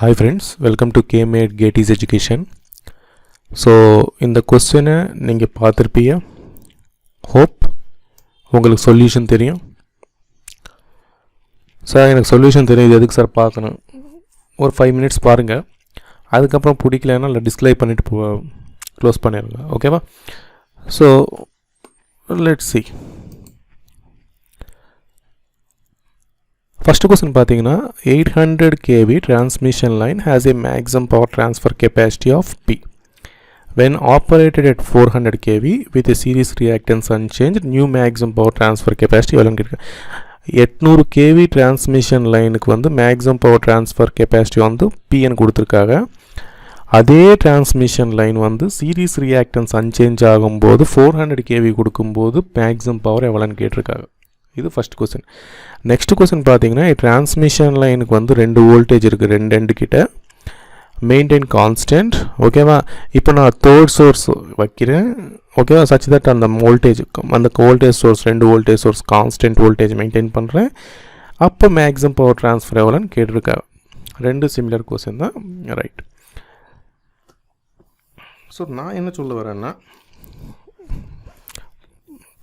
Hi friends, welcome to KMAID GATE's Education. So இந்த கொஸ்டினை நீங்கள் பார்த்துருப்பீங்க. ஹோப் உங்களுக்கு சொல்யூஷன் தெரியும். சார் எனக்கு சொல்யூஷன் தெரியும், இது எதுக்கு சார் பார்க்கணும்? ஒரு 5 minutes பாருங்கள். அதுக்கப்புறம் பிடிக்கலன்னா இல்லை டிஸ்லைக் பண்ணிவிட்டு க்ளோஸ் பண்ணிடுங்க. ஓகேவா? So let's see. First question பார்த்தீங்கன்னா 800 kV transmission line has a maximum power transfer capacity of P. When operated at 400 kV with a series reactance unchanged, new maximum power transfer capacity எவ்வளோன்னு கேட்குறேன். 800 kV transmission லைனுக்கு வந்து maximum power transfer capacity வந்து Pன்னு கொடுத்துருக்காங்க. அதே transmission line வந்து series reactance unchanged ஆகும்போது 400 kV கொடுக்கும்போது maximum power எவ்வளோன்னு கேட்டிருக்காங்க. இது ஃபஸ்ட் கொஸ்டின். நெக்ஸ்ட் கொஸ்டின் பார்த்தீங்கன்னா டிரான்ஸ்மிஷன் லைனுக்கு வந்து 2 வோல்டேஜ் இருக்குது, ரெண்டு கிட்ட மெயின்டைன் கான்ஸ்டன்ட். ஓகேவா? இப்போ நான் தேர்ட் சோர்ஸ் வைக்கிறேன். ஓகேவா? சச் தட் அந்த voltage source 2 voltage source constant voltage maintain பண்ணுறேன். அப்போ மேக்ஸிமம் பவர் ட்ரான்ஸ்ஃபர் எவ்வளோன்னு கேட்டிருக்காங்க. 2 சிமிலர் கொஸ்டின் தான். ரைட். ஸோ நான் என்ன சொல்ல வரேன்னா,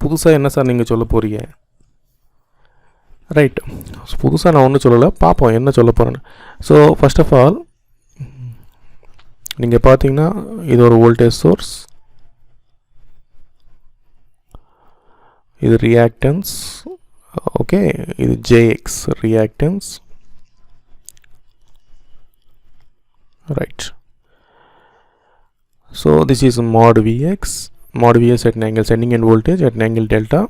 புதுசாக என்ன சார் நீங்கள் சொல்ல போகிறீங்க? ரைட். புதுசாக நான் ஒன்றும் சொல்லலை, பார்ப்போம் என்ன சொல்ல போகிறேன்னு. ஸோ ஃபர்ஸ்ட் ஆஃப் ஆல் நீங்கள் பார்த்தீங்கன்னா இது ஒரு வோல்டேஜ் சோர்ஸ், இது ரியாக்டன்ஸ். ஓகே, இது JX reactance. Right. So this is mod Vs at an angle sending end voltage at an angle delta,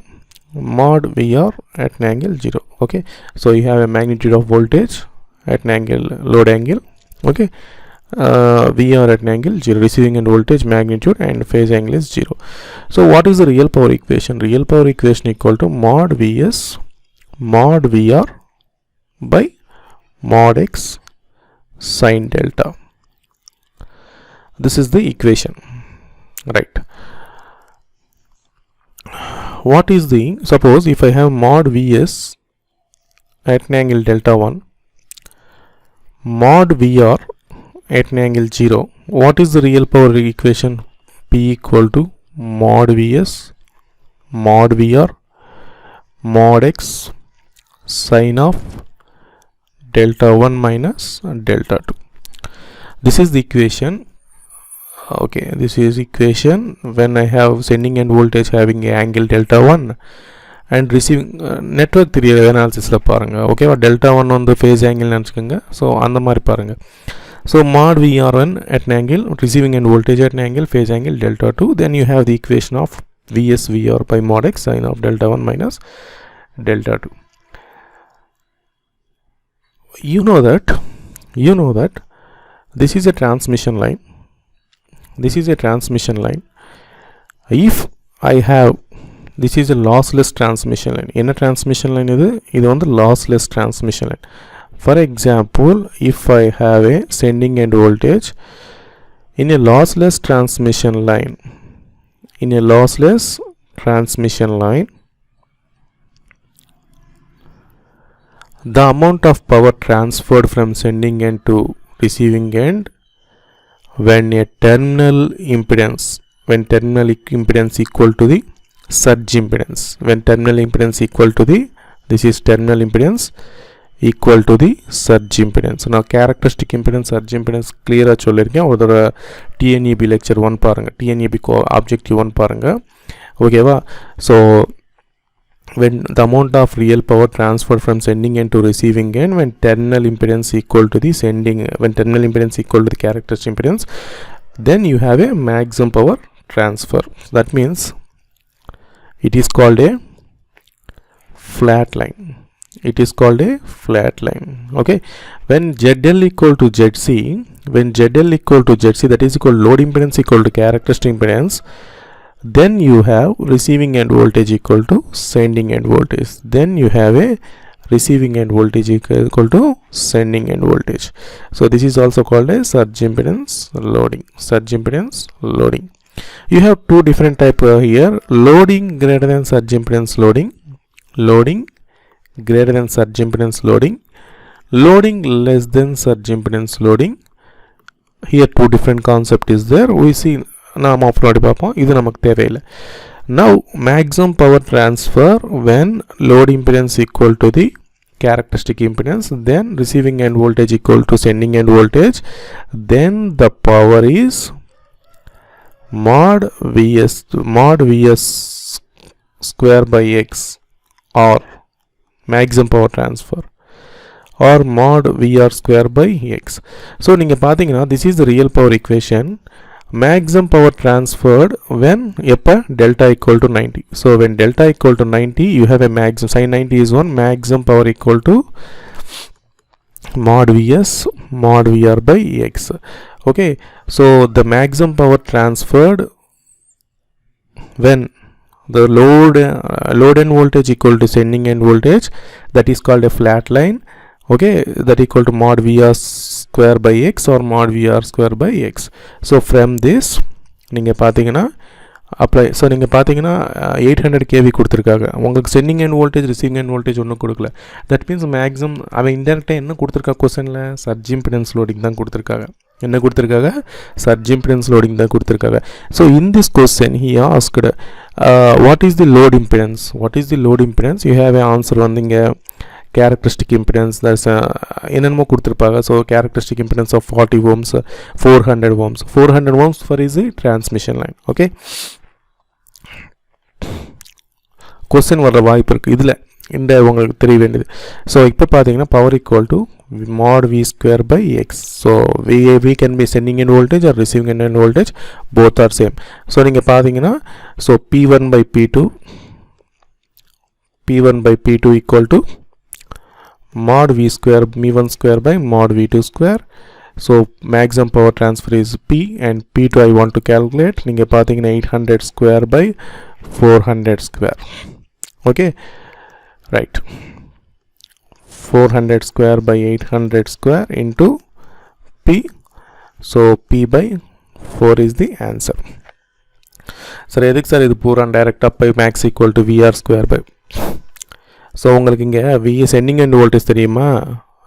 mod Vr at an angle 0. Okay, so you have a magnitude of voltage at an angle, load angle. Okay, Vr at an angle 0, receiving end voltage magnitude and phase angle is 0. So what is the real power equation? Real power equation equal to mod Vs mod Vr by mod x sin delta. This is the equation. Right. What is the, suppose if I have mod Vs at an angle delta 1, mod Vr at an angle 0, what is the real power equation? P equal to mod Vs mod Vr mod x sin of delta 1 minus delta 2. This is the equation. Okay, this is equation when I have sending end voltage having a angle delta 1 and receiving network theory analysis la parunga. Okay, delta 1 on the phase angle nenichunga. So andha mari parunga. So mod Vr1 at an angle, receiving end voltage at an angle, phase angle delta 2, then you have the equation of Vs Vr by mod x sin of delta 1 minus delta 2. You know that this is a transmission line. This is a transmission line. If I have, this is a lossless transmission line. In a transmission line idu on the lossless transmission line. For example, if I have a sending end voltage in a lossless transmission line, the amount of power transferred from sending end to receiving end when terminal impedance equal to the surge impedance, this is terminal impedance equal to the surge impedance. Now characteristic impedance, surge impedance clear ah sollirken odara TNEB lecture 1 parunga, TNEB objective 1 parunga. Okay va? So when the amount of real power transferred from sending end to receiving end when terminal impedance equal to the characteristic impedance, then you have a maximum power transfer. That means it is called a flat line. Okay, when ZL equal to ZC, that is equal load impedance equal to characteristic impedance, then you have receiving end voltage equal to sending end voltage. Then you have a receiving end voltage equal to sending end voltage. So this is also called a surge impedance loading. You have two different type here: loading greater than surge impedance loading greater than surge impedance loading, loading less than surge impedance loading. Here two different concept is there. We see நாம் அப்புறம் பார்ப்போம். இது நமக்கு தேவையில்லை. Now maximum power transfer when load impedance equal to the characteristic impedance, then receiving end voltage equal to sending end voltage, then the power is mod vs square by x, or maximum power transfer, or mod vr square by x. So நீங்க பாத்தீங்கன்னா this is the real power equation. Maximum power transferred when delta equal to 90. So when delta equal to 90, you have a maximum, sin 90 is 1, maximum power equal to mod vs mod vr by x. Okay, so the maximum power transferred when the load end voltage equal to sending end voltage, that is called a flat line. Okay, that equal to mod vr square by x or mod vr square by x. So from this நீங்க பாத்தீங்கன்னா apply. So நீங்க பாத்தீங்கன்னா 800 kV கொடுத்திருக்காங்க. உங்களுக்கு sending end voltage receiving end voltage ஒண்ணும் கொடுக்கல. That means maximum அவன் இன்டெரக்ட்டா என்ன கொடுத்திருக்கா क्वेश्चनல surge impedance loading தான் கொடுத்திருக்காங்க. என்ன கொடுத்திருக்காங்க? surge impedance loading தான் கொடுத்திருக்காங்க. So in this question he asked what is the load impedance? What is the load impedance? You have an answer வந்தீங்க characteristic impedance, that's என்னென்னமோ கொடுத்திருப்பாங்க. So characteristic impedance of 40 ohms, 400 ohms, 400 ohms for is a transmission line. Okay, question வர வாய்ப்பு இருக்கு இதுல, இந்த உங்களுக்கு தெரிய வேண்டியது. So இப்போ பாத்தீங்கன்னா power equal to mod v square by x. So v can be sending end voltage or receiving end voltage, both are same. So நீங்க பாத்தீங்கன்னா so p1 by p2 equal to mod v square v1 square by mod v2 square. So maximum power transfer is p, and p2 I want to calculate. நீங்க பாத்தீங்கன்னா 800 square by 400 square. Okay, right, 400 square by 800 square into p. So p by 4 is the answer. Sir எதுக்கு sir இது பூரா டைரக்டா by max equal to vr square by. So உங்களுக்கு இங்க v sending end voltage தெரியுமா,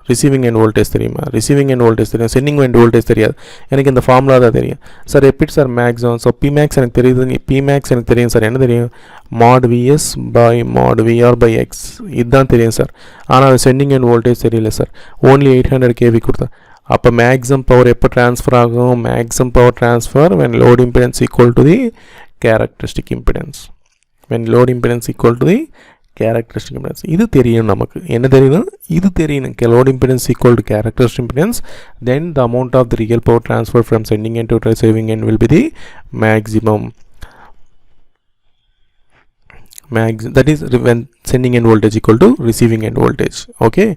receiving end voltage தெரியுமா? receiving end voltage தெரியும், sending end voltage தெரியாது. எனக்கு இந்த ஃபார்முலா தான் தெரியும். சார் எப்படி சார் மேக்ஸிமம்? ஸோ pmax எனக்கு தெரியுது, pmax எனக்கு தெரியும் சார். என்ன தெரியும்? mod vs by mod vr by x, இதுதான் தெரியும் சார். ஆனால் sending end voltage தெரியல சார். only 800 kV கொடுத்தேன். அப்போ மேக்ஸிமம் பவர் எப்போ ட்ரான்ஸ்ஃபர் ஆகும்? Maximum power transfer when load impedance equal to the characteristic impedance. when load impedance equal to the characteristic impedance. இது தெரியும் நமக்கு. என்ன தெரியும்? இது தெரியும். load impedance equal to characteristic impedance, then the amount of the real power transfer from sending end to receiving end will be the maximum. That is when sending end voltage equal to receiving end voltage. Okay,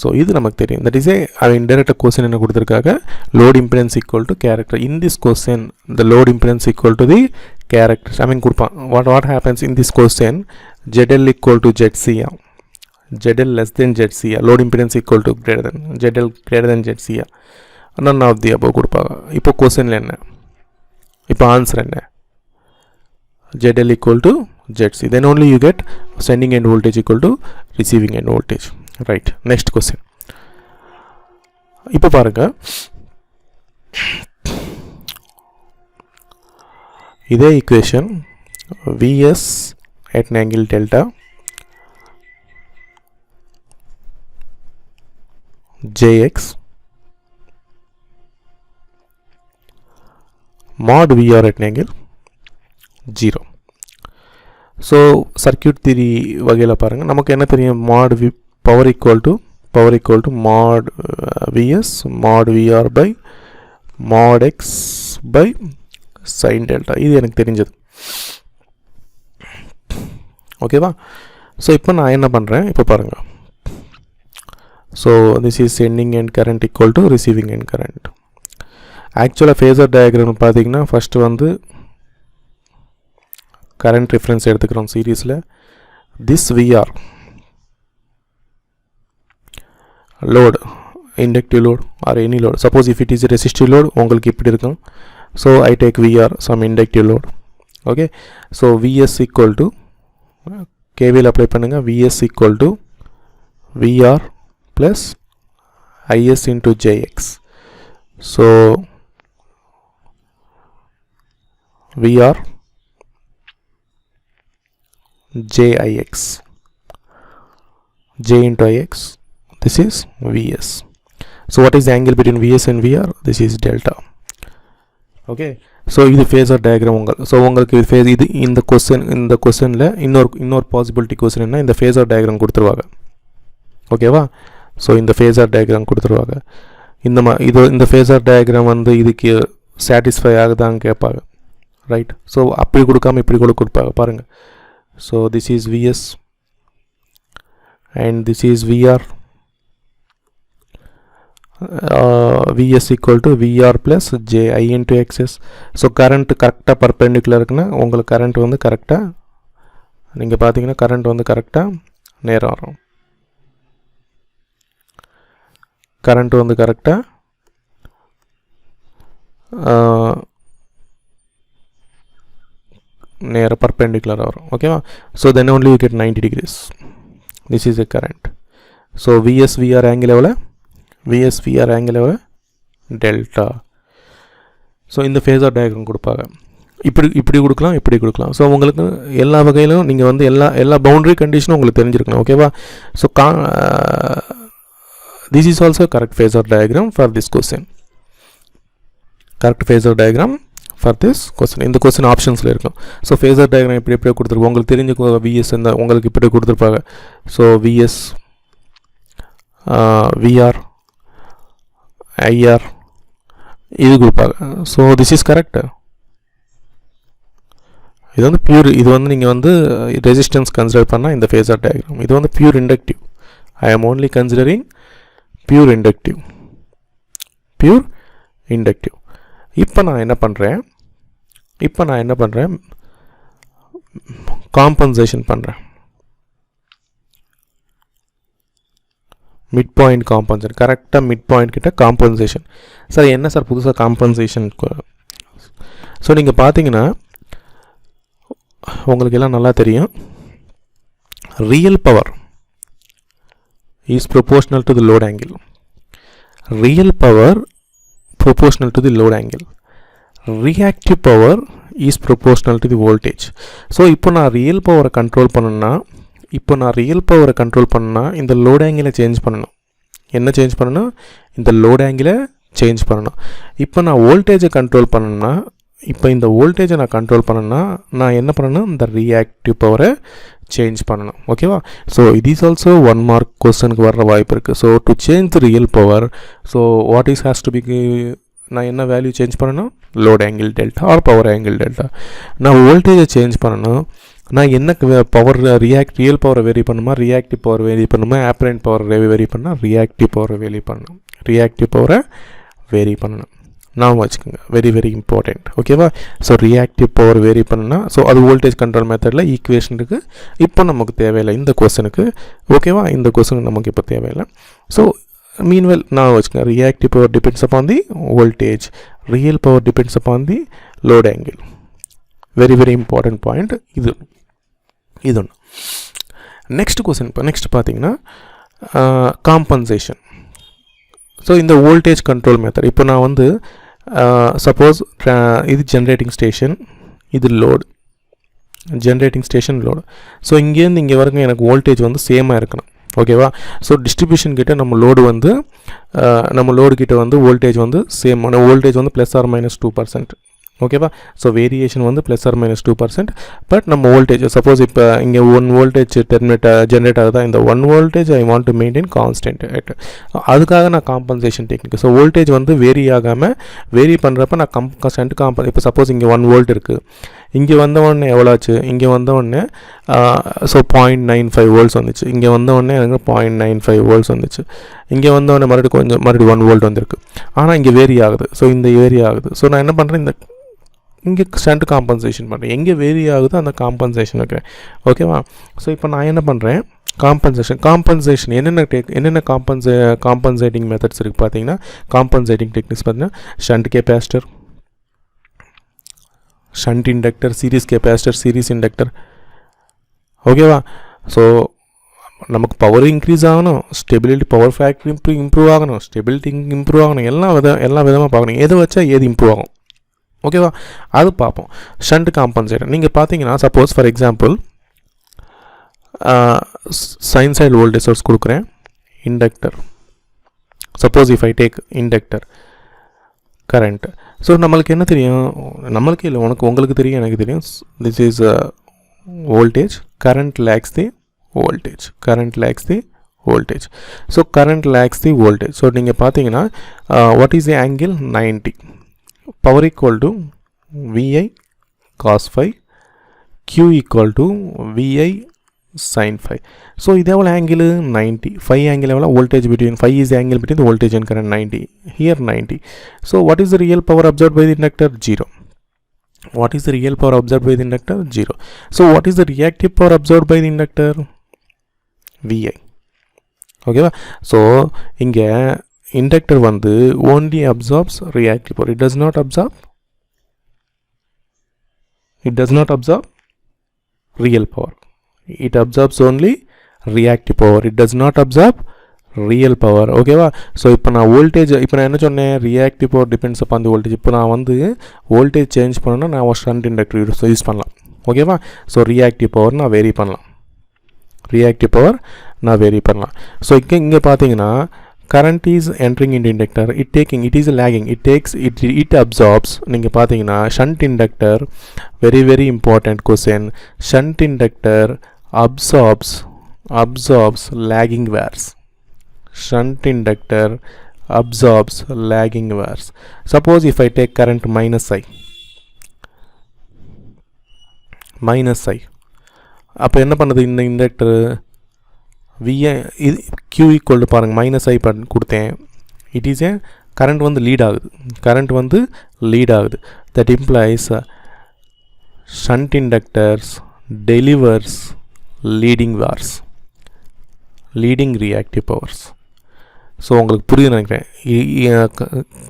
so இது நமக்கு தெரியும். That is a indirect question என்ன கொடுத்திருக்காங்க? load impedance equal to character. In this question the load impedance equal to the character. I mean கொடுப்பான். What happens in this question? ZL equal to ZCA, ZL less than ZCA, load impedance equal to greater than ZL greater than ZCA, none of the above கொடுப்பாங்க. இப்போ questionல என்ன? இப்போ answer என்ன? ZL equal to ZC, then only you get sending end voltage equal to receiving end voltage. Right, next question. இப்போ பாருங்க, இதே equation Vs at an angle delta Jx mod Vr at an angle 0. So circuit theory வகையில பாருங்க, நமக்கு என்ன தெரியும்? mod power equal to mod Vs mod Vr by mod x by sin delta. இது எனக்கு தெரிஞ்சது. ஓகேவா? ஸோ இப்போ நான் என்ன பண்ணுறேன்? இப்போ பாருங்கள். So this is sending end current equal to receiving end current. ஆக்சுவலாக ஃபேஸர் டயக்ராம் பார்த்தீங்கன்னா ஃபஸ்ட்டு வந்து கரண்ட் ரெஃபரன்ஸ் எடுத்துக்கிறோம் சீரீஸில். This VR load, inductive load or any load. Suppose if it is resistive load உங்களுக்கு இப்படி இருக்கும். So I take VR some inductive load. Okay, so VS equal to KVL apply பண்ணுங்கள். Vs equal to VR plus is into jx. So VR jix, j into ix, this is vs. So what is the angle between vs and vr? This is delta. Okay, so இது phasor diagram so உங்களுக்கு இது phase இது இந்த questionல இன்னொரு possibility question என்ன, இந்த phasor diagram கொடுத்துருவாங்க. ஓகேவா? ஸோ இந்த phasor diagram கொடுத்துருவாங்க. இந்த phasor diagram வந்து இதுக்கு satisfy ஆகுதான்னு கேட்பாங்க, ரைட்? ஸோ அப்படி கொடுக்காம இப்படி கொடுப்பாங்க பாருங்க. So this is vs and this is vr. vs equal to vr plus ji into xs. So current கரெக்டாக பர்பெண்டிகுலர் இருக்குன்னா உங்களுக்கு கரண்ட் வந்து கரெக்டாக நீங்கள் பார்த்தீங்கன்னா கரண்ட் வந்து கரெக்டாக நேரம் வரும். கரண்ட் வந்து கரெக்டாக நேராக பர்பெண்டிகுலராக வரும். ஓகேவா? So then only you get 90 degrees. This is a current. So vs vr angle எவ்வளோ? vs vr angle எவ்வளோ? டெல்டா. ஸோ இந்த phasor diagram கொடுப்பாங்க. இப்படி கொடுக்கலாம், இப்படி கொடுக்கலாம். ஸோ உங்களுக்கு எல்லா வகையிலும் நீங்கள் வந்து எல்லா பவுண்டரி கண்டிஷனும் உங்களுக்கு தெரிஞ்சிருக்கணும். ஓகேவா? So this is also correct phasor diagram for this question. Correct phasor diagram for this question. இந்த question ஆப்ஷன்ஸில் இருக்கும். ஸோ phasor diagram இப்படி கொடுத்துருப்போம். உங்களுக்கு தெரிஞ்ச vs உங்களுக்கு இப்படி கொடுத்துருப்பாங்க. ஸோ vs vr IR இது கொடுப்பாங்க. So this is correct. இது வந்து பியூர், இது வந்து நீங்கள் வந்து ரெசிஸ்டன்ஸ் கன்சிடர் பண்ணால் இந்த phasor diagram. இது வந்து பியூர் இண்டக்டிவ். ஐ ஆம் ஓன்லி கன்சிடரிங் பியூர் இண்டக்டிவ். இப்போ நான் என்ன பண்ணுறேன், காம்பன்சேஷன் பண்ணுறேன். மிட் பாயிண்ட் காம்பன்சேஷன், கரெக்டாக மிட் பாயிண்ட் கிட்ட காம்பன்சேஷன். சார் என்ன சார் புதுசாக காம்பன்சேஷன்? ஸோ நீங்கள் பார்த்தீங்கன்னா உங்களுக்கு எல்லாம் நல்லா தெரியும், real power is proportional to the load angle. Real power proportional to the load angle. Reactive power is proportional to the voltage. So இப்போ நான் ரியல் பவரை கண்ட்ரோல் பண்ணணும்னா இந்த லோட் ஆங்கிளை சேஞ்ச் பண்ணணும். என்ன சேஞ்ச் பண்ணணும்? இந்த லோட் ஆங்கிளை சேஞ்ச் பண்ணணும். இப்போ நான் வோல்டேஜை கண்ட்ரோல் பண்ணணும்னா நான் என்ன பண்ணணும்? இந்த ரியாக்டிவ் பவரை சேஞ்ச் பண்ணணும். ஓகேவா? So it is also 1 mark கொஸ்டனுக்கு வர்ற வாய்ப்பு இருக்குது. So to change the real power, so what is has to be, நான் என்ன வேல்யூ சேஞ்ச் பண்ணணும்? Load angle delta or power angle delta. நான் வோல்டேஜை சேஞ்ச் பண்ணணும். நான் என்ன பவர் ரியல் பவரை வேரி பண்ணுமா, ரியாக்டிவ் பவர் வேரி பண்ணுமா, ஆப்பரண்ட் பவர் வேரி பண்ணால் ரியாக்டிவ் பவரை வேரி பண்ணணும். நான் வச்சுக்கோங்க, வெரி வெரி இம்பார்ட்டண்ட். ஓகேவா? ஸோ ரியாக்டிவ் பவர் வேரி பண்ணுன்னா ஸோ அது வோல்டேஜ் கண்ட்ரோல் மெத்தடில் ஈக்குவேஷன் இருக்குது. இப்போ நமக்கு தேவையில்லை இந்த கொஸ்டனுக்கு. ஓகேவா? இந்த கொஸ்டனுக்கு நமக்கு இப்போ தேவையில்லை. ஸோ மீன்வெல் நான் வச்சுக்கோங்க, ரியாக்டிவ் பவர் டிபெண்ட்ஸ் அப்பான் தி voltage, real power depends upon தி load angle. Very very important point இது ஒன்று. நெக்ஸ்ட் கொஸ்டின் நெக்ஸ்ட் பார்த்தீங்கன்னா காம்பன்சேஷன். ஸோ இந்த வோல்டேஜ் கண்ட்ரோல் மெத்தட், இப்போ நான் வந்து சப்போஸ் இது ஜென்ரேட்டிங் ஸ்டேஷன், இது load, generating station load. So இங்கேருந்து இங்கே வரைக்கும் எனக்கு வோல்டேஜ் வந்து சேமாக இருக்கணும். ஓகேவா? ஸோ டிஸ்ட்ரிபியூஷன் கிட்ட நம்ம லோடு கிட்ட வந்து வோல்டேஜ் வந்து சேம், வோல்டேஜ் வந்து +or-2%. ஓகேவா? ஸோ வேரியேஷன் வந்து +or-2%. பட் நம்ம வோல்டேஜ் சப்போஸ் இப்போ இங்கே 1 வோல்டேஜ் ஜென்ரேட் ஆகுதா, இந்த 1 voltage I want to maintain constant. அதுக்காக நான் காம்பன்சேஷன் டெக்னிக். ஸோ வோல்டேஜ் வந்து வேரி பண்ணுறப்ப நான் இப்போ சப்போஸ் இங்கே 1 வோல்ட் இருக்குது, இங்கே வந்தவொடனே எவ்வளோ ஆச்சு? இங்கே வந்தவொடனே ஸோ 0.95 வோல்ட்ஸ் வந்துச்சு. இங்கே வந்தவொடனே எனக்கு 0.95 வோல்ட்ஸ் வந்துச்சு. இங்கே வந்தவொடனே மறுபடியும் 1 வோல்ட் வந்திருக்கு. ஆனால் இங்கே வேரி ஆகுது. ஸோ இந்த வேரி ஆகுது. ஸோ நான் என்ன பண்ணுறேன், இங்கே ஸ்டண்ட் காம்பன்சேஷன் பண்ணுறேன். எங்கே வேரி ஆகுதோ அந்த காம்பன்சேஷன் வைக்கிறேன். ஓகேவா? ஸோ இப்போ நான் என்ன பண்ணுறேன், காம்பன்சேஷன் என்னென்ன காம்பன்சேட்டிங் மெத்தட்ஸ் இருக்குது பார்த்தீங்கன்னா, காம்பன்சேட்டிங் டெக்னிக்ஸ் பார்த்தீங்கன்னா shunt capacitor, shunt inductor, series capacitor, series inductor. ஓகேவா? ஸோ நமக்கு பவர் இன்க்ரீஸ் ஆகணும், ஸ்டெபிலிட்டி பவர் ஃபேக்டர் இம்ப்ரூவ் ஆகணும், ஸ்டெபிலிட்டி இம்ப்ரூவ் ஆகணும், எல்லா விதமாக பார்க்கணும். எது வச்சா ஏது இம்ப்ரூவ் ஆகும், ஓகேவா, அது பார்ப்போம். ஷண்ட் காம்பன்சேட்டர் நீங்கள் பார்த்தீங்கன்னா, suppose for example sinusoidal voltage source கொடுக்குறேன், inductor, suppose if I take inductor current. So நம்மளுக்கு என்ன தெரியும், நம்மளுக்கு இல்லை உங்களுக்கு தெரியும், எனக்கு தெரியும். This is voltage, current lags the voltage, current lags the voltage. So current lags the voltage. So நீங்கள் பார்த்தீங்கன்னா what is the angle? 90. Power equal to VI cos phi, Q equal to VI sin phi. So இது எவ்வளோ angle? 90. Phi angle எவ்வளோ? Voltage between, phi is the angle between the voltage and current, 90. Here 90. So what is the real power absorbed by the inductor? 0. What is the real power absorbed by the inductor? 0. So what is the reactive power absorbed by the inductor? VI. ஓகேவா. So இங்கே inductor வந்து only absorbs reactive power. It does not absorb real power. It absorbs only reactive power. It does not absorb real power. ஓகேவா. So இப்போ நான் voltage, இப்போ நான் என்ன சொன்னேன், ரியாக்டிவ் பவர் டிபெண்ட்ஸ் அப்பான் தி வோல்டேஜ். இப்போ நான் வந்து வோல்டேஜ் சேஞ்ச் பண்ணணும்னா நான் ஒரு ஷண்ட் இண்டக்டர் யூஸ் பண்ணலாம், ஓகேவா. ஸோ ரியாக்டிவ் பவர் நான் வேரி பண்ணலாம், ஸோ இங்கே பார்த்தீங்கன்னா current is entering into inductor, it is lagging, it absorbs. நீங்கள் பார்த்தீங்கன்னா shunt inductor, very important question, shunt inductor absorbs lagging wires. Shunt inductor absorbs lagging wires. Suppose if I take current minus I, அப்போ என்ன பண்ணுது இந்த inductor? VI இது Q equal to பாருங்கள், minus ஐ கொடுத்தேன். It is a current வந்து lead ஆகுது. That implies shunt inductors delivers leading reactive powers. So உங்களுக்கு புரியுது நினைக்கிறேன்.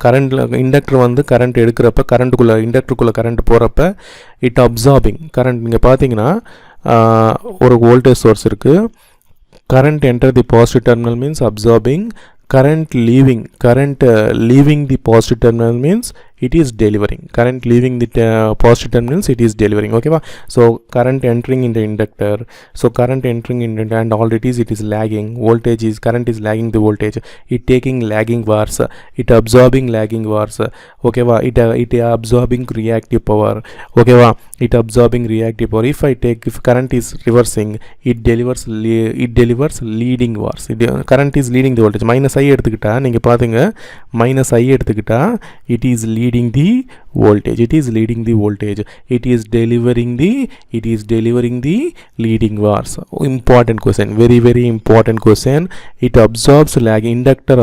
கரண்டில் இண்டக்டர் வந்து கரண்ட் எடுக்கிறப்ப இண்டக்டருக்குள்ளே கரண்ட் போகிறப்ப இட் அப்சார்பிங் கரண்ட். நீங்கள் பார்த்தீங்கன்னா ஒரு வோல்டேஜ் சோர்ஸ் இருக்குது, current enter the positive terminal means absorbing, current leaving the positive terminal means it is delivering, current leaving the positive terminal means it is delivering, okay va. So current entering in the inductor, and all it is lagging voltage, is current is lagging the voltage, it taking lagging wires, it absorbing lagging wires, okay va. It absorbing reactive power, okay va, it absorbing reactive power. If current is reversing, it delivers leading wires. Current is leading the voltage. minus I எடுத்துக்கிட்டா நீங்கள் பார்த்துங்க, minus I எடுத்துக்கிட்டா it is leading the voltage, it is delivering the leading wires. Important question, very important question. It absorbs lagging, inductor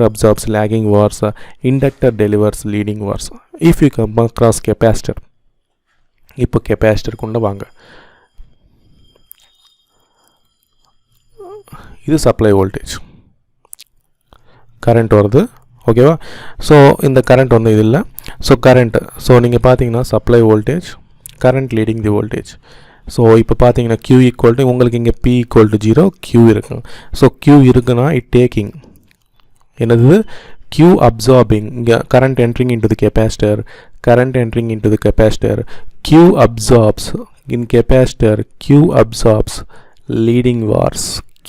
absorbs lagging wires, inductor delivers leading wires. If you come across capacitor, இப்போ capacitor கொண்டு வாங்க, இது supply voltage, current வருது, ஓகேவா. So இந்த current வந்து இது இல்லை. ஸோ கரண்ட், ஸோ நீங்கள் பார்த்தீங்கன்னா சப்ளை வோல்டேஜ், கரண்ட் லீடிங் தி வோல்டேஜ். ஸோ இப்போ பார்த்தீங்கன்னா Q ஈக்குவல் டு, உங்களுக்கு இங்கே P ஈக்குவல் டு 0, Q இருக்குங்க. ஸோ Q இருக்குன்னா இட் டேக்கிங் என்னது, Q absorbing, இங்கே current entering into the capacitor, Q absorbs in capacitor, Q absorbs leading wires, C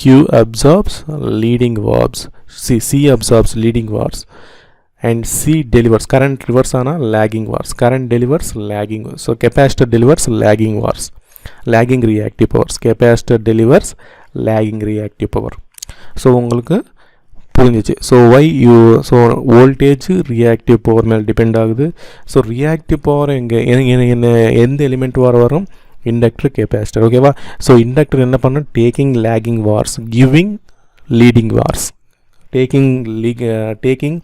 absorbs leading wires, and C delivers, current reverse ana lagging wires, so capacitor delivers lagging wires, lagging reactive powers, capacitor delivers lagging reactive power. So உங்களுக்கு புரிஞ்சிச்சு. So so voltage reactive power மேலே depend ஆகுது. So reactive power எந்த element வரும், inductor, capacitor, ஓகேவா. So inductor என்ன பண்ணும், taking lagging Wars, giving leading Wars, taking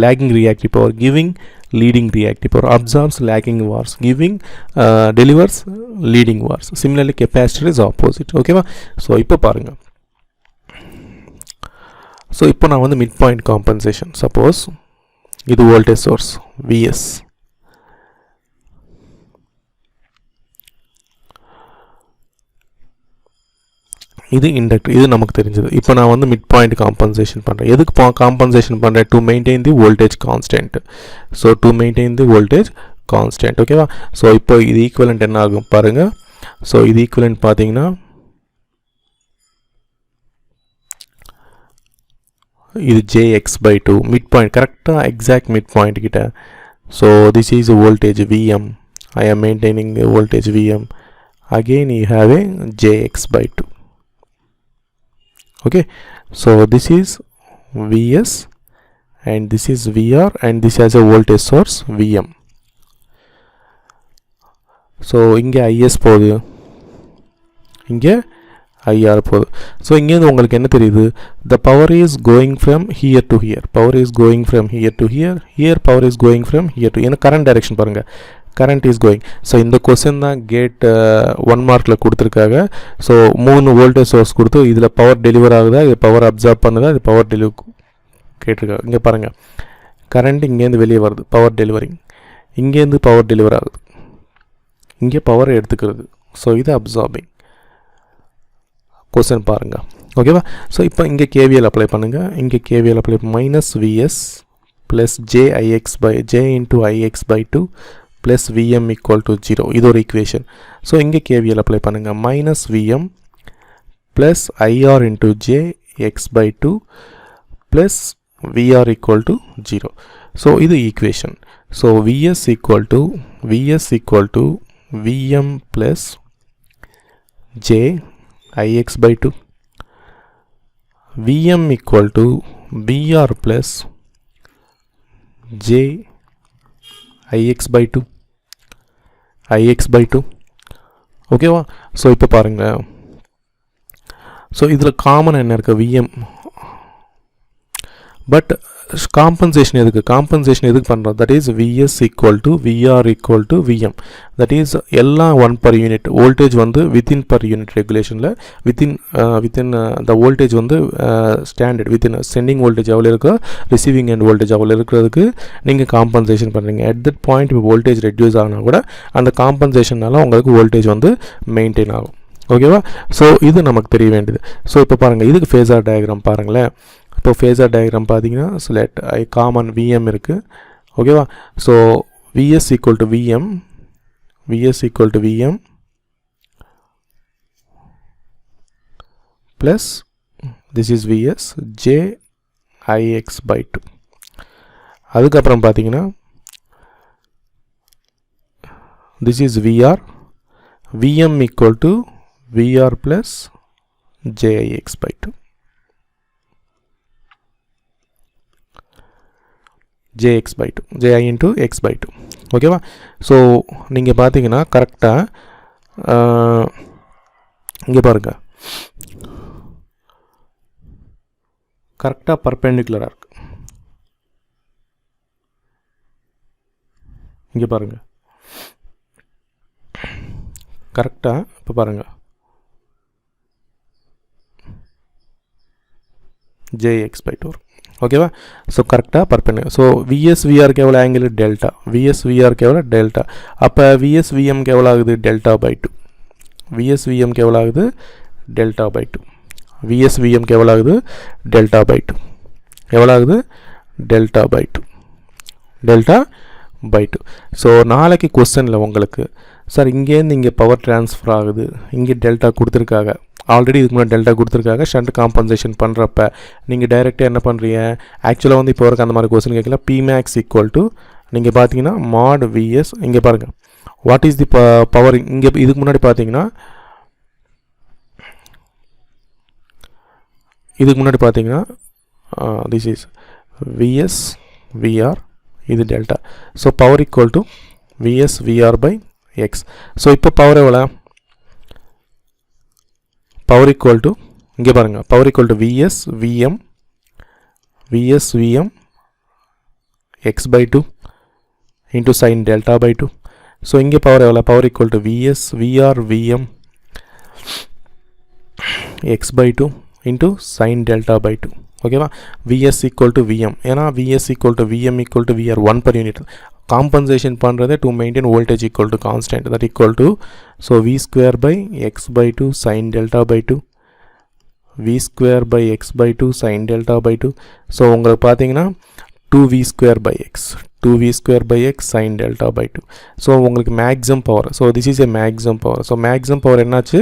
lagging reactive power, giving leading reactive power, absorbs lagging wires, delivers leading wires. Similarly capacitor is opposite, ஓகேவா. So இப்போ பாருங்கள், so இப்போ நான் வந்து மிட் பாயிண்ட் காம்பன்சேஷன், சப்போஸ் இது voltage source Vs, இது inductor, இது நமக்கு தெரிஞ்சது. இப்போ நான் வந்து மிட் பாயிண்ட் காம்பன்சேஷன் பண்ணுறேன். எதுக்கு காம்பன்சேஷன் பண்ணுறேன்? To maintain the voltage constant. So to maintain the voltage constant. ஓகேவா? ஸோ இப்போ இது ஈக்குவலண்ட் என்ன ஆகும் பாருங்கள். ஸோ இது ஈக்குவலண்ட் பார்த்தீங்கன்னா இது jx/2 மிட் பாயிண்ட், கரெக்டாக எக்ஸாக்ட் மிட் பாயிண்ட் கிட்ட. So this is voltage Vm. I am maintaining the voltage Vm. Again you have a jx/2. Okay, so this is Vs and this is Vr and this has a voltage source Vm. So இங்கே Is போகுது, இங்கே IR போகுது. So இங்கேருந்து உங்களுக்கு என்ன தெரியுது? the power is going from here to here, power is going from here to here, here power is going from here to, ஏன்னா current direction பாருங்கள், கரண்ட் இஸ் கோயிங். ஸோ இந்த கொஸ்டின் தான் gate 1 மார்க்கில் கொடுத்துருக்காங்க. ஸோ 3 வோல்டேஜ் சோர்ஸ் கொடுத்து இதில் power deliver ஆகுதா, இது பவர் அப்சார்ப் பண்ணுதா, இது பவர் டெலிவர் கேட்டிருக்காங்க. இங்கே பாருங்கள், கரண்ட் இங்கேருந்து வெளியே வருது, பவர் டெலிவரிங், இங்கேருந்து பவர் டெலிவர் ஆகுது, இங்கே பவர் எடுத்துக்கிறது. ஸோ இது அப்சார்பிங் கொஸ்டின் பாருங்கள். ஓகேவா? ஸோ இப்போ இங்கே KVL அப்ளை பண்ணுங்கள். இங்கே KVL apply -Vs plus j into Ix/2 plus Vm equal to 0. இது ஒரு equation. ஸோ இங்கே KVL அப்ளை பண்ணுங்கள். -Vm plus IR into j x/2 plus VR equal to 0. So இது equation. So Vs equal to Vm plus j Ix/2, Vm equal to VR plus j Ix/2. ஓகேவா? So இப்போ பாருங்கள், so இதில் common என்ன இருக்குது? Vm. But compensation எதுக்கு பண்ணுறோம்? That is Vs equal to VR equal to Vm. That is எல்லாம் 1 per unit. Voltage வந்து வித்தின் பர் யூனிட் ரெகுலேஷனில் வித்தின் த வோல்டேஜ் வந்து ஸ்டாண்டர்ட் வித்தின் சென்டிங் வோல்டேஜ் எவ்வளோ இருக்கோ ரிசீவிங் அண்ட் வோல்டேஜ் அவ்வளோ இருக்கிறதுக்கு நீங்கள் காம்பன்சேஷன் பண்ணுறீங்க. அட் தட் பாயிண்ட் இப்போ வோல்டேஜ் ரெடியூஸ் ஆனால் கூட அந்த காம்பன்சேஷனால் உங்களுக்கு வோல்டேஜ் வந்து மெயின்டைன் ஆகும். ஓகேவா? ஸோ இது நமக்கு தெரிய வேண்டியது. ஸோ இப்போ பாருங்கள், இதுக்கு ஃபேஸர் டயக்ராம் பாருங்களேன். இப்போ ஃபேஸர் டயக்ராம் பார்த்தீங்கன்னா செலக்ட் காமன் Vm இருக்குது. ஓகேவா? So Vs equal to Vm plus this is Vs j Ix/2. அதுக்கப்புறம் பார்த்தீங்கன்னா this is Vm equal to VR plus j Ix/2. j into x/2. ஓகேவா? ஸோ நீங்கள் பார்த்தீங்கன்னா கரெக்டாக இங்கே பாருங்கள், கரெக்டாக பர்பெண்டிகுலராக இருக்குது. இங்கே பாருங்கள் கரெக்டாக, இப்போ பாருங்கள் jx/2 வரும். ஓகேவா? ஸோ கரெக்டாக பர்பெண்டிகுலர். ஸோ VSVRக்கு எவ்வளோ ஆங்கிள்? டெல்டா. VSVRக்கு எவ்வளோ? டெல்டா. அப்போ VSVMக்கு எவ்வளோ ஆகுது? டெல்டா/2. VSVMக்கு எவ்வளோ ஆகுது? டெல்டா/2. VSVMக்கு எவ்வளோ ஆகுது? டெல்டா/2. எவ்வளோ ஆகுது? டெல்டா/2. ஸோ நாளைக்கு கொஸ்டினில் உங்களுக்கு சார் இங்கேருந்து இங்கே பவர் ட்ரான்ஸ்ஃபர் ஆகுது, இங்கே டெல்டா கொடுத்துருக்காங்க, ஆல்ரெடி இதுக்கு முன்னாடி டெல்டா கொடுத்துருக்காங்க. ஷண்ட் காம்பன்சேஷன் பண்ணுறப்ப நீங்கள் டைரெக்டாக என்ன பண்ணுறீங்க? ஆக்சுவலாக வந்து இப்போ வரைக்கும் அந்த மாதிரி கொஸ்டின் கேட்கல. Pmax ஈக்குவல் டு நீங்கள் பார்த்தீங்கன்னா mod Vs. இங்கே பாருங்கள், வாட் இஸ் தி பவர்? இங்கே இதுக்கு முன்னாடி பார்த்தீங்கன்னா திஸ் இஸ் Vs VR, இது டெல்டா. So power equal to Vs VR/x. So இப்போ பவர் எவ்வளோ? பவர் ஈக்குவல் டு இங்கே பாருங்கள், power equal to VSVM x/2 into sin delta/2. So இங்கே பவர் எவ்வளோ? Power equal to VSVR/VM x/2 into sin delta/2. ஓகேவா? Vs equal to VM, ஏன்னா Vs equal to VM equal to VR 1 per unit. Compensation பண்ணுறது to maintain voltage equal to constant, that equal to so V² by x/2 sin delta/2 v square by x by 2 sin delta by 2. So உங்களுக்கு பார்த்தீங்கன்னா 2v square by x 2v square by x sin delta by 2. So உங்களுக்கு maximum power. So this is a maximum power. So maximum power என்னாச்சு,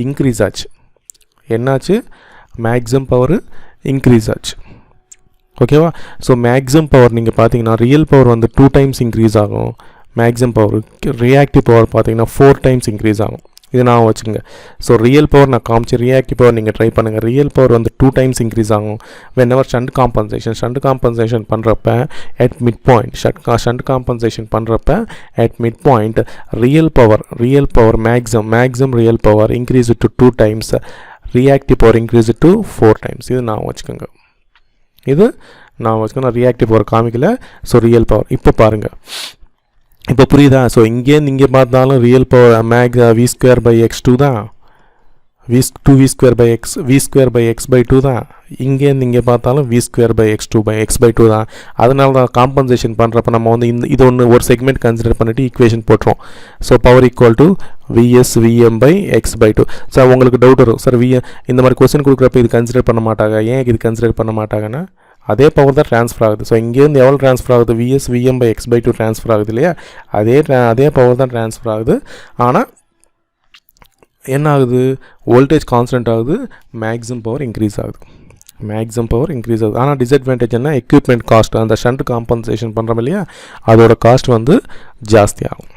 increase ஆச்சு. என்னாச்சு, maximum power increase ஆச்சு. ஓகேவா. So maximum power நீங்கள் பார்த்தீங்கன்னா ரியல் பவர் வந்து 2 times increase ஆகும். மேக்ஸிமம் பவர் ரியாக்டிவ் பவர் பார்த்தீங்கன்னா 4 டைம்ஸ் இன்க்ரீஸ் ஆகும். இது நான் வச்சுக்கோங்க. ஸோ ரியல் பவர் நான் காமிச்சு ரியாக்டிவ் பவர் நீங்கள் ட்ரை பண்ணுங்கள். ரியல் பவர் வந்து 2 டைம்ஸ் இன்க்ரீஸ் ஆகும் வென்எவர் ஷண்ட் காம்பன்சேஷன் பண்ணுறப்ப at mid point shunt compensation பண்ணுறப்ப at mid point real power maximum real power increase to 2 times, reactive power increase to 4 times. இது நான் வச்சுக்கோங்க. இது நான் வச்சுக்கோங்க. நான் ரியாக்டிவ் பவர் காமிக்கல. ஸோ ரியல் பவர் இப்போ பாருங்கள், இப்போ புரியுதா. ஸோ இங்கேருந்து இங்கே பார்த்தாலும் real power V square by X 2 தான், V square by X by 2 தான். இங்கேருந்து இங்கே பார்த்தாலும் V square by X by 2 தான். அதனால தான் காம்பன்சேஷன் பண்ணுறப்ப நம்ம வந்து இது ஒன்று ஒரு செக்மெண்ட் கன்சிடர் பண்ணிவிட்டு ஈக்குவேஷன் போட்டுரும். So power equal to VS VM by X by 2. Sir உங்களுக்கு டவுட் வரும், சார் இந்த மாதிரி கொஸ்டின் கொடுக்குறப்ப இது கன்சிடர் பண்ண மாட்டாங்க, ஏன் இது கன்சிடர் பண்ண மாட்டாங்கன்னா அதே பவர் தான் ட்ரான்ஸ்ஃபர் ஆகுது. ஸோ இங்கேருந்து எவ்வளோ ட்ரான்ஸ்ஃபர் ஆகுது, VS VM by X by 2 transfer ஆகுது இல்லையா, அதே பவர் தான் ட்ரான்ஸ்ஃபர் ஆகுது. ஆனால் என்ன ஆகுது, வோல்டேஜ் கான்ஸ்டன்ட் ஆகுது, மேக்ஸிமம் பவர் இன்க்ரீஸ் ஆகுது. ஆனால் டிஸ்அட்வான்டேஜ் என்ன, எக்யூப்மெண்ட் காஸ்ட், அந்த ஷண்ட் காம்பன்சேஷன் பண்ணுறோம் இல்லையா, அதோட காஸ்ட் வந்து ஜாஸ்தி ஆகும்.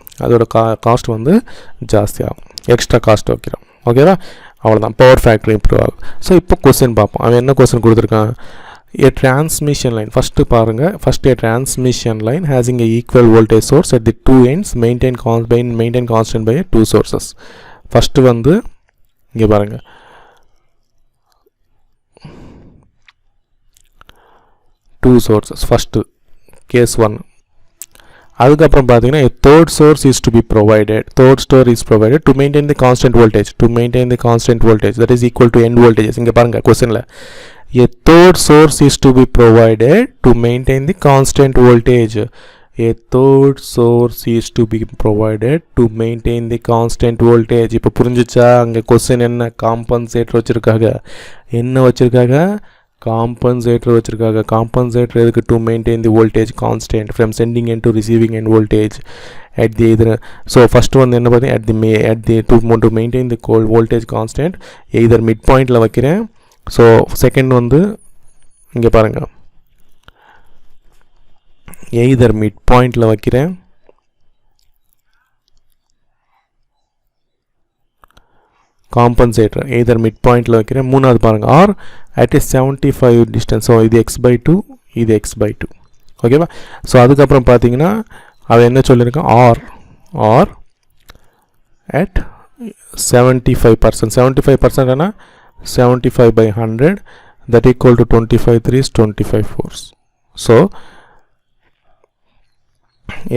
எக்ஸ்ட்ரா காஸ்ட் வைக்கிறோம். ஓகேவா, அவ்வளோதான். பவர் ஃபேக்டர் இம்ப்ரூவ் ஆகும். ஸோ இப்போ கொஸ்டின் பார்ப்போம். அவன் என்ன கொஸ்டின் கொடுத்துருக்கான். A transmission line, first a transmission line having a equal voltage source at the two ends maintain constant by 2 sources. First வந்து இங்க பாருங்க, two sources. First case 1. அதுக்கப்புறம் பார்த்தீங்கன்னா a third source is provided to maintain the constant voltage, that is equal to end voltages. இங்க பாருங்க கொஸ்டின்ல a third source is to be provided to maintain the constant voltage. இப்போ புரிஞ்சுச்சா, அங்கே question என்ன, compensator வச்சுருக்காங்க. காம்பன்சேட்டர் எதுக்கு, to maintain the voltage constant from sending end to receiving end voltage at the either. So first one என்ன பார்த்தீங்க, at the to maintain the voltage constant either mid pointல வைக்கிறேன். So second வந்து இங்கே பாருங்கள், either mid பாயிண்டில் வைக்கிறேன், compensator either mid பாயிண்டில் வைக்கிறேன். மூணாவது பாருங்கள், R at A 75 distance. So இது எக்ஸ் பை 2, இது எக்ஸ் பை 2. ஓகேவா. ஸோ அதுக்கப்புறம் பார்த்தீங்கன்னா அவன் என்ன சொல்லியிருக்கான், ஆர் அட் 75%. 75% என்ன, 75 by 100, that equal to 25 3 is 25 4s. So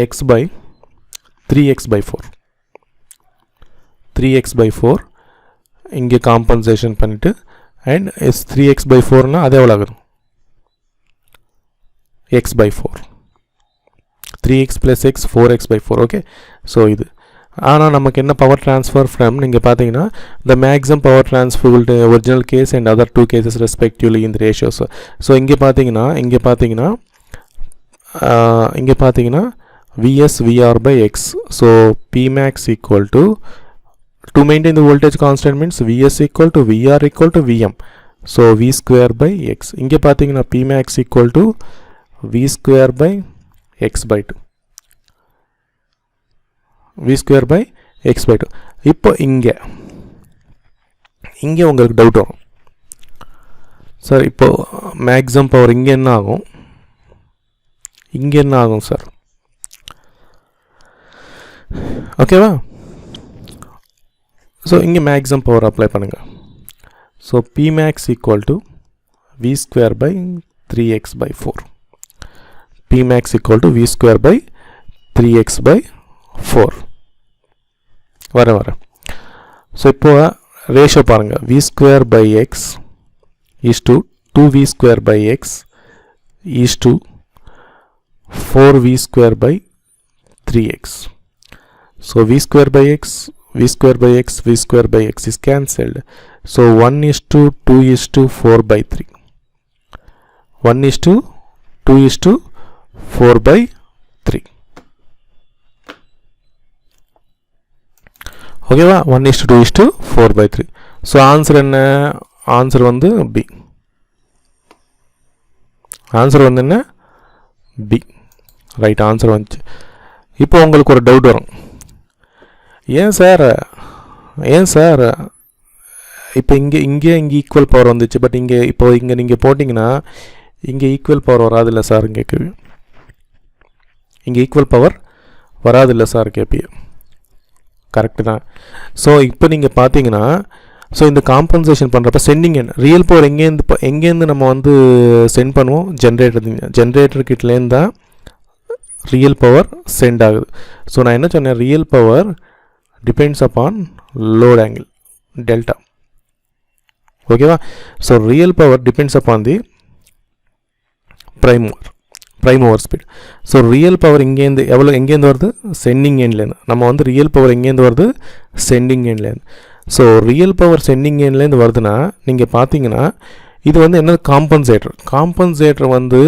x by 3x by 4 இங்கே காம்பன்சேஷன் பண்ணிட்டு and is 3x by 4 னா அதே எவ்வளோ ஆகுது, x by 4, 3x plus x 4x by 4. Okay. So இது ஆனால் நமக்கு என்ன பவர் ட்ரான்ஸ்ஃபர் ஃப்ரம், நீங்கள் பார்த்தீங்கன்னா the maximum power transfer will to original case and other 2 cases respectively in the ratios. So இங்கே பார்த்தீங்கன்னா Vs VR by X. So Pmax equal to maintain the voltage constant means Vs equal to VR equal to Vm. So V square by X. இங்கே பார்த்தீங்கன்னா Pmax equal to V square by X by 2. V square by X by 2. இப்போ இங்கே உங்களுக்கு doubt வரும், sir இப்போ maximum power இங்கே என்ன ஆகும் சார். ஓகேவா. ஸோ இங்கே மேக்ஸிமம் பவர் அப்ளை பண்ணுங்க. So Pmax equal to V square by 3x by 4. Pmax equal to V square by 3x by 4. வர ஸோ இப்போ ரேஷியோ பாருங்கள், V square by x is to 2V square by x is to 4V square by 3x. So V square by x v square by x is cancelled. So 1 is to 2 is to 4 by 3. 1 is to 2 is to 4 by 3. Okay, 1 is to 2 is to 4 by 3. So answer என்ன? Answer வந்து B. Answer வந்து என்ன? B. Right, answer வந்துச்சு. இப்போ உங்களுக்கு ஒரு doubt வரும். ஏன் சார் இப்போ இங்கே ஈக்குவல் பவர் வந்துச்சு, பட் இங்கே நீங்கள் போட்டிங்கன்னா இங்கே ஈக்குவல் பவர் வராதில்லை சார் கேட்குது. இங்கே ஈக்குவல் பவர் வராதில்லை சார் கேட்பீங்க. கரெக்டு தான். ஸோ இப்போ நீங்கள் பார்த்தீங்கன்னா, ஸோ இந்த காம்பன்சேஷன் பண்ணுறப்ப சென்டிங் எண்ட் ரியல் பவர் எங்கேருந்து நம்ம வந்து சென்ட் பண்ணுவோம்? ஜென்ரேட்டர் கிட்டலேருந்து தான் ரியல் பவர் சென்ட் ஆகுது. ஸோ நான் என்ன சொன்னேன், real power depends upon load angle delta. ஓகேவா? So real power depends upon the prime over speed. So real power எங்கேருந்து வருது? சென்டிங் எண்ட்லேருந்து. நம்ம வந்து ரியல் பவர் எங்கேருந்து வருது? சென்டிங் எண்ட்லேருந்து. ஸோ ரியல் பவர் சென்டிங் எண்ட்லேருந்து வருதுன்னா நீங்கள் பார்த்தீங்கன்னா இது வந்து என்ன? காம்பன்சேட்டர் வந்து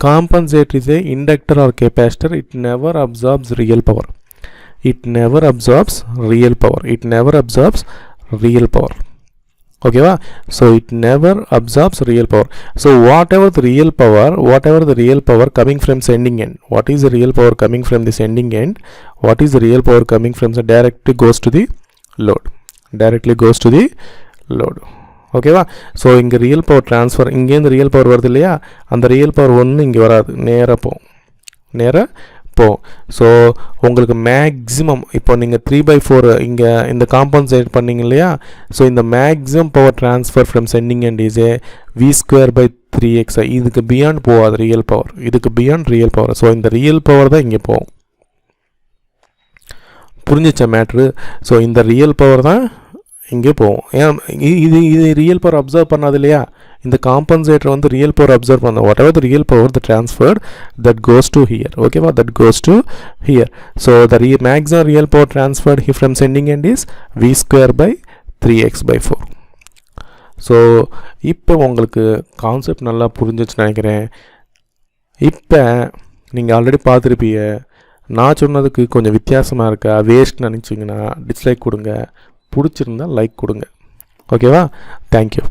compensator is a inductor or capacitor. It never absorbs real power. ஓகேவா? So it never absorbs real power. So what ever the real power coming from sending end, what is the real power coming from the sending end, what is the real power coming from directly goes to the load. ஓகேவா? So இங்கே real power transfer, இங்கேருந்து real power வருது இல்லையா, அந்த real power ஒன்று இங்கே வராது, நேராக போகும். ஸோ உங்களுக்கு மேக்ஸிமம் இப்போ நீங்கள் 3/4 இங்கே இந்த காம்பன்சேட் பண்ணிங்க இல்லையா, ஸோ இந்த maximum power transfer from sending and is a v²/3x. இதுக்கு பியாண்ட் போகாது real power, real power. So இந்த ரியல் பவர் தான் இங்கே போகும். புரிஞ்சிச்ச மேட்ரு? ஸோ இந்த ரியல் பவர் தான் இங்கே போகும். ஏன் இது ரியல் பவர் அப்சர்வ் பண்ணாது இல்லையா, இந்த காம்பன்சேட்டர் வந்து ரியல் பவர் அப்சர்வ் பண்ண whatever the real power the transferred that goes to here. ஓகேவா? That goes to here. So the maximum real power transferred from sending end is v²/3x/4. So இப்போ உங்களுக்கு concept நல்லா புரிஞ்சிச்சுன்னு நினைக்கிறேன். இப்போ நீங்கள் already பார்த்துருப்பீங்க. நான் சொன்னதுக்கு கொஞ்சம் வித்தியாசமாக இருக்கா, வேஸ்ட் நினச்சிங்கன்னா டிஸ்லைக் கொடுங்க, பிடிச்சிருந்தா லைக் கொடுங்க. ஓகேவா? தேங்க்யூ.